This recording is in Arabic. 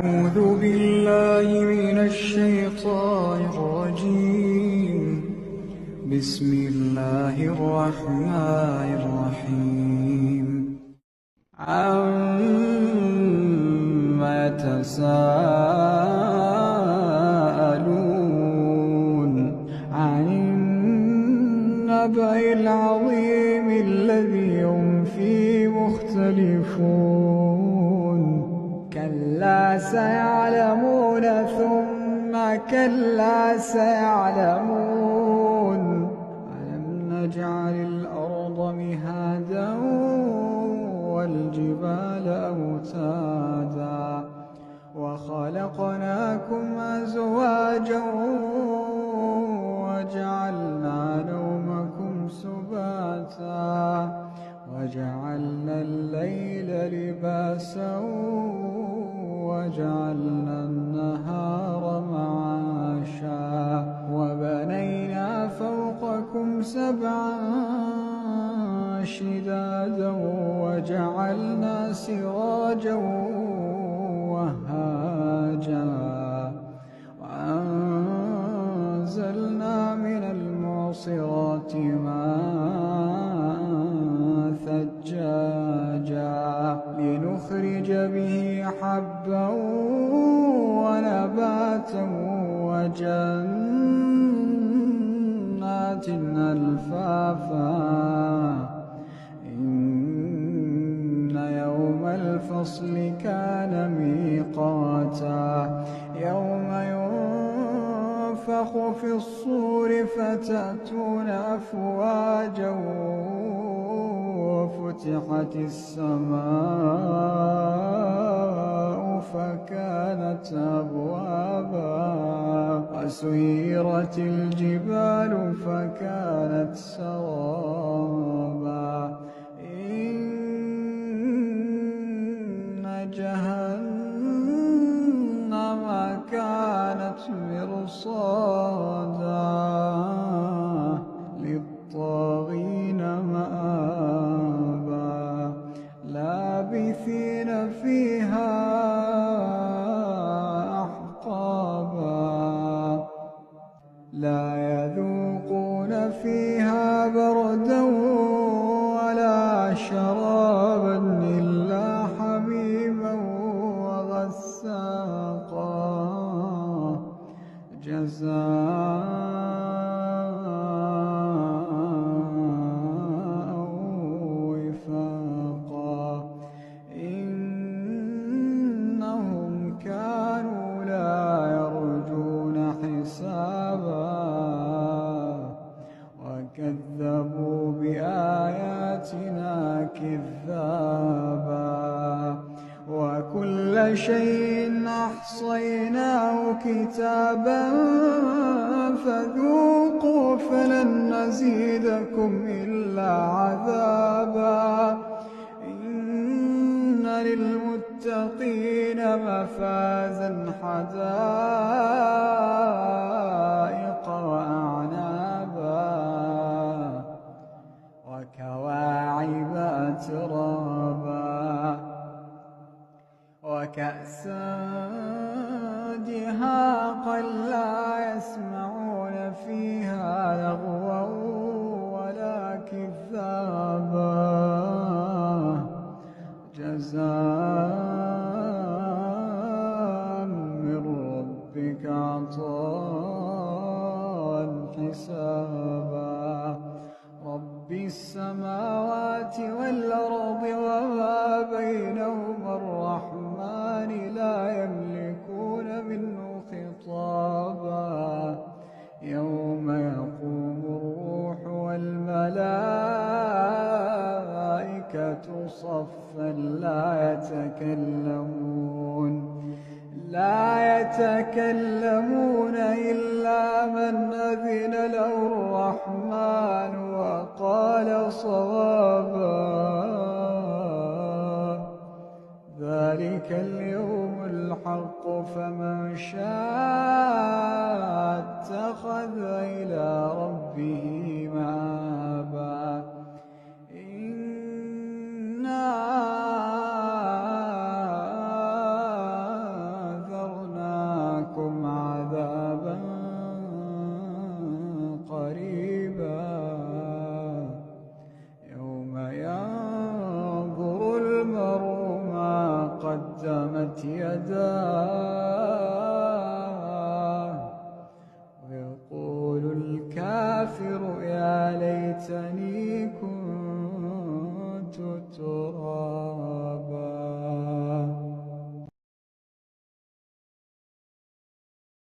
أعوذ بالله من الشيطان الرجيم. بسم الله الرحمن الرحيم. عَمَّ يَتَسَاءَلُونَ عَنِ النَّبَإِ الْعَظِيمِ الَّذِي هُمْ فِيهِ مُخْتَلِفُونَ كَلَّا سَيَعْلَمُونَ ثُمَّ كَلَّا سَيَعْلَمُونَ أَلَمْ نَجْعَلِ الْأَرْضَ مِهَادًا وَالْجِبَالَ أَوْتَادًا وَخَلَقْنَاكُمْ أَزْوَاجًا وَجَعَلْنَا نَوْمَكُمْ سُبَاتًا وَجَعَلْنَا اللَّيْلَ لِبَاسًا وَجَعَلْنَا النَّهَارَ مَعَاشًا وَبَنَيْنَا فَوْقَكُمْ سَبْعًا شِدَادًا وَجَعَلْنَا سِرَاجًا وَهَّاجًا وَأَنزَلْنَا مِنَ الْمُعْصِرَاتِ مَاءً ثَجَّاجًا لِنُخْرِجَ بِهِ حَبًّا وَنَبَاتًا وَجَنَّاتٍ أَلْفَافًا إِنَّ يَوْمَ الْفَصْلِ كَانَ مِيقَاتًا يَوْمَ يُنفَخُ فِي الصُّورِ فَتَأْتُونَ أَفْوَاجًا وَفُتِحَتِ السَّمَاءُ فَكَانَتْ أَبْوَابًا وَسُيِّرَتِ الْجِبَالُ فَكَانَتْ سَرَابًا إِنَّ جَهَنَّمَ كَانَتْ مِرْصَادًا لِلطَّاغِينَ مَآبًا لَابِثِينَ فِيهَا أَحْقَابًا لَا يَذُوقُونَ فِيهَا بَرْدًا وَلَا شَرَابًا إِلَّا حَمِيمًا وَغَسَّاقًا جَزَاءً وِفَاقًا إِنَّهُمْ كَانُوا لَا يَرْجُونَ حِسَابًا وَكَذَّبُوا بِآيَاتِنَا كِذَّابًا وَكُلَّ شَيْءٍ أَحْصَيْنَاهُ كِتَابًا فَذُوقُوا فَلَن نَّزِيدَكُمْ إِلَّا عَذَابًا إِنَّ لِلْمُتَّقِينَ مَفَازًا حَدَائِقَ وَأَعْنَابًا وَكَوَاعِبَ أَتْرَابًا وَكَأْسًا دِهَاقًا لَّا يَسْمَعُونَ فِيهَا لَغْوًا وَلَا كِذَّابًا جَزَاءً مِّن رَّبِّكَ عَطَاءً حِسَابًا رَبِّ السَّمَاوَاتِ وَالْأَرْضِ وَمَا بَيْنَهُمَا الرَّحْمَٰنِ لَا يَمْلِكُونَ مِنْهُ خِطَابًا يَوْمَ يَقُومُ الرُّوحُ وَالْمَلَائِكَةُ صَفًّا لَّا يَتَكَلَّمُونَ إِلَّا مَنْ أَذِنَ لَهُ الرَّحْمَٰنُ وَقَالَ صَوَابًا ذَلِكَ الْيَوْمُ الْحَقُّ فَمَن شَاءَ اتَّخَذَ إِلَىٰ رَبِّهِ مَآبًا إِنَّا يداه